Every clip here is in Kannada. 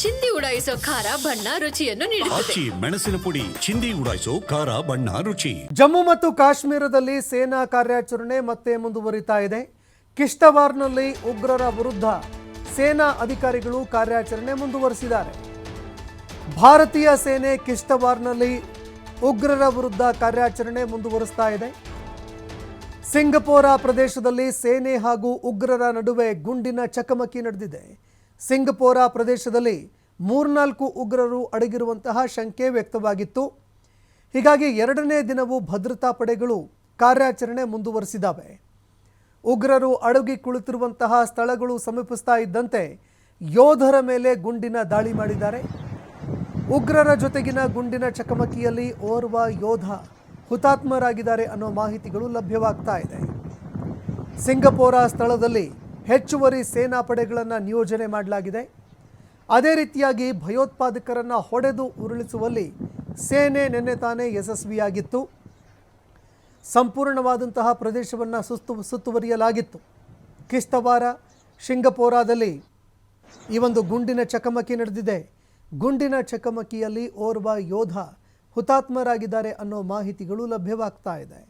ಚಿಂದಿ ಉಡಾಯಿಸೋ ಖಾರ ಬಣ್ಣ ರುಚಿಯನ್ನು ನೀಡುತ್ತದೆ. ಮೆಣಸಿನ ಪುಡಿ ಚಿಂದಿ ಉಡಾಯಿಸೋ ಖಾರ ಬಣ್ಣ ರುಚಿ. ಜಮ್ಮು ಮತ್ತು ಕಾಶ್ಮೀರದಲ್ಲಿ ಸೇನಾ ಕಾರ್ಯಾಚರಣೆ ಮತ್ತೆ ಮುಂದುವರಿತಾ ಇದೆ. ಕಿಶ್ತವಾರ್ನಲ್ಲಿ ಉಗ್ರರ ವಿರುದ್ಧ ಸೇನಾ ಅಧಿಕಾರಿಗಳು ಕಾರ್ಯಾಚರಣೆ ಮುಂದುವರಿಸಿದ್ದಾರೆ. ಭಾರತೀಯ ಸೇನೆ ಕಿಶ್ತವಾರ್ನಲ್ಲಿ ಉಗ್ರರ ವಿರುದ್ಧ ಕಾರ್ಯಾಚರಣೆ ಮುಂದುವರಿಸ್ತಾ ಇದೆ. ಸಿಂಗಪೋರ ಪ್ರದೇಶದಲ್ಲಿ ಸೇನೆ ಹಾಗೂ ಉಗ್ರರ ನಡುವೆ ಗುಂಡಿನ ಚಕಮಕಿ ನಡೆದಿದೆ. ಸಿಂಗಪೋರ ಪ್ರದೇಶದಲ್ಲಿ 3-4 ಉಗ್ರರು ಅಡಗಿರುವಂತಹ ಶಂಕೆ ವ್ಯಕ್ತವಾಗಿತ್ತು. ಹೀಗಾಗಿ ಎರಡನೇ ದಿನವೂ ಭದ್ರತಾ ಪಡೆಗಳು ಕಾರ್ಯಾಚರಣೆ ಮುಂದುವರಿಸಿದ್ದಾವೆ. ಉಗ್ರರು ಅಡಗಿ ಕುಳಿತಿರುವಂತಹ ಸ್ಥಳಗಳು ಸಮೀಪಿಸ್ತಾ ಇದ್ದಂತೆ ಯೋಧರ ಮೇಲೆ ಗುಂಡಿನ ದಾಳಿ ಮಾಡಿದ್ದಾರೆ. ಉಗ್ರರ ಜೊತೆಗಿನ ಗುಂಡಿನ ಚಕಮಕಿಯಲ್ಲಿ ಓರ್ವ ಯೋಧ ಹುತಾತ್ಮರಾಗಿದ್ದಾರೆ ಅನ್ನೋ ಮಾಹಿತಿಗಳು ಲಭ್ಯವಾಗ್ತಾ ಇದೆ. ಸಿಂಗಪೋರ ಸ್ಥಳದಲ್ಲಿ ಹೆಚ್ಚುವರಿ ಸೇನಾ ಪಡೆಗಳನ್ನು ನಿಯೋಜನೆ ಮಾಡಲಾಗಿದೆ. ಅದೇ ರೀತಿಯಾಗಿ ಭಯೋತ್ಪಾದಕರನ್ನು ಹೊಡೆದು ಉರುಳಿಸುವಲ್ಲಿ ಸೇನೆ ನಿನ್ನೆ ತಾನೇ ಯಶಸ್ವಿಯಾಗಿತ್ತು. ಸಂಪೂರ್ಣವಾದಂತಹ ಪ್ರದೇಶವನ್ನು ಸುತ್ತುವರಿಯಲಾಗಿತ್ತು. ಕಿಶ್ತವಾರ ಸಿಂಗಪೋರಾದಲ್ಲಿ ಈ ಒಂದು ಗುಂಡಿನ ಚಕಮಕಿ ನಡೆದಿದೆ. ಗುಂಡಿನ ಚಕಮಕಿಯಲ್ಲಿ ಓರ್ವ ಯೋಧ ಹುತಾತ್ಮರಾಗಿದ್ದಾರೆ ಅನ್ನೋ ಮಾಹಿತಿಗಳು ಲಭ್ಯವಾಗ್ತಾ ಇದೆ.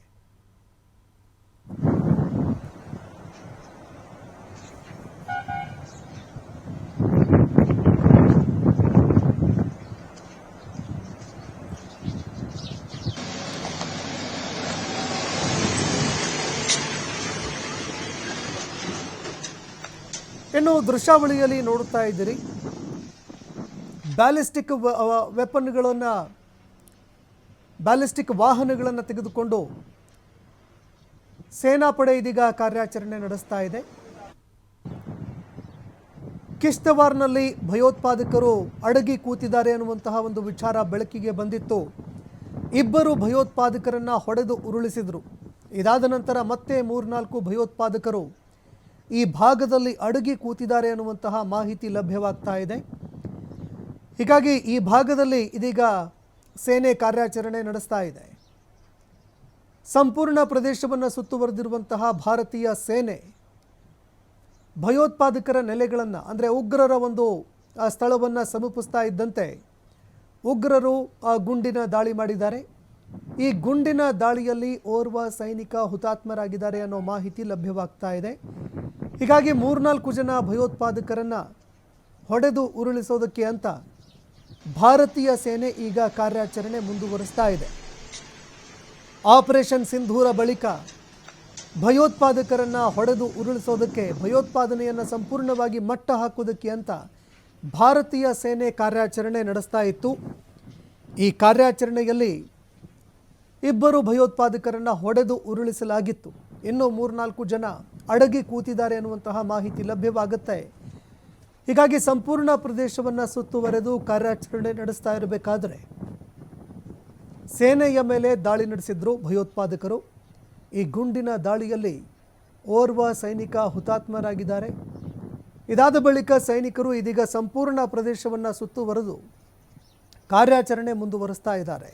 ಇನ್ನು ದೃಶ್ಯಾವಳಿಯಲ್ಲಿ ನೋಡುತ್ತಾ ಇದ್ದೀರಿ, ಬ್ಯಾಲಿಸ್ಟಿಕ್ ವಾಹನಗಳನ್ನು ತೆಗೆದುಕೊಂಡು ಸೇನಾಪಡೆ ಇದೀಗ ಕಾರ್ಯಾಚರಣೆ ನಡೆಸ್ತಾ ಇದೆ. ಕಿಶ್ತವಾರ್ನಲ್ಲಿ ಭಯೋತ್ಪಾದಕರು ಅಡಗಿ ಕೂತಿದ್ದಾರೆ ಅನ್ನುವಂತಹ ಒಂದು ವಿಚಾರ ಬೆಳಕಿಗೆ ಬಂದಿತ್ತು. ಇಬ್ಬರು ಭಯೋತ್ಪಾದಕರನ್ನು ಹೊಡೆದು ಉರುಳಿಸಿದರು. ಇದಾದ ನಂತರ ಮತ್ತೆ 3-4 ಭಯೋತ್ಪಾದಕರು ಈ ಭಾಗದಲ್ಲಿ ಅಡಗಿ ಕೂತಿದ್ದಾರೆ ಅನ್ನುವಂತಹ ಮಾಹಿತಿ ಲಭ್ಯವಾಗ್ತಾ ಇದೆ. ಹೀಗಾಗಿ ಈ ಭಾಗದಲ್ಲಿ ಇದೀಗ ಸೇನೆ ಕಾರ್ಯಾಚರಣೆ ನಡೆಸ್ತಾ ಇದೆ. ಸಂಪೂರ್ಣ ಪ್ರದೇಶವನ್ನು ಸುತ್ತುವರೆದಿರುವಂತಹ ಭಾರತೀಯ ಸೇನೆ ಭಯೋತ್ಪಾದಕರ ನೆಲೆಗಳನ್ನು ಅಂದರೆ ಉಗ್ರರ ಒಂದು ಸ್ಥಳವನ್ನು ಸಮೀಪಿಸ್ತಾ ಇದ್ದಂತೆ ಉಗ್ರರು ಗುಂಡಿನ ದಾಳಿ ಮಾಡಿದ್ದಾರೆ. ಈ ಗುಂಡಿನ ದಾಳಿಯಲ್ಲಿ ಓರ್ವ ಸೈನಿಕ ಹುತಾತ್ಮರಾಗಿದ್ದಾರೆ ಅನ್ನೋ ಮಾಹಿತಿ ಲಭ್ಯವಾಗ್ತಾ ಇದೆ. ಹೀಗಾಗಿ 3-4 ಜನ ಭಯೋತ್ಪಾದಕರನ್ನು ಹೊಡೆದು ಉರುಳಿಸೋದಕ್ಕೆ ಅಂತ ಭಾರತೀಯ ಸೇನೆ ಈಗ ಕಾರ್ಯಾಚರಣೆ ಮುಂದುವರಿಸ್ತಾ ಇದೆ. ಆಪರೇಷನ್ ಸಿಂಧೂರ ಬಳಿಕ ಭಯೋತ್ಪಾದಕರನ್ನು ಹೊಡೆದು ಉರುಳಿಸೋದಕ್ಕೆ, ಭಯೋತ್ಪಾದನೆಯನ್ನು ಸಂಪೂರ್ಣವಾಗಿ ಮಟ್ಟ ಹಾಕೋದಕ್ಕೆ ಅಂತ ಭಾರತೀಯ ಸೇನೆ ಕಾರ್ಯಾಚರಣೆ ನಡೆಸ್ತಾ ಇತ್ತು. ಈ ಕಾರ್ಯಾಚರಣೆಯಲ್ಲಿ ಇಬ್ಬರು ಭಯೋತ್ಪಾದಕರನ್ನು ಹೊಡೆದು ಉರುಳಿಸಲಾಗಿತ್ತು. ಇನ್ನೂ 3-4 ಜನ ಅಡಗಿ ಕೂತಿದ್ದಾರೆ ಅನ್ನುವಂತಹ ಮಾಹಿತಿ ಲಭ್ಯವಾಗುತ್ತೆ. ಹೀಗಾಗಿ ಸಂಪೂರ್ಣ ಪ್ರದೇಶವನ್ನು ಸುತ್ತುವರೆದು ಕಾರ್ಯಾಚರಣೆ ನಡೆಸ್ತಾ ಇರಬೇಕಾದ್ರೆ ಸೇನೆಯ ಮೇಲೆ ದಾಳಿ ನಡೆಸಿದ್ರು ಭಯೋತ್ಪಾದಕರು. ಈ ಗುಂಡಿನ ದಾಳಿಯಲ್ಲಿ ಓರ್ವ ಸೈನಿಕ ಹುತಾತ್ಮರಾಗಿದ್ದಾರೆ. ಇದಾದ ಬಳಿಕ ಸೈನಿಕರು ಇದೀಗ ಸಂಪೂರ್ಣ ಪ್ರದೇಶವನ್ನು ಸುತ್ತುವರೆದು ಕಾರ್ಯಾಚರಣೆ ಮುಂದುವರಿಸ್ತಾ ಇದ್ದಾರೆ.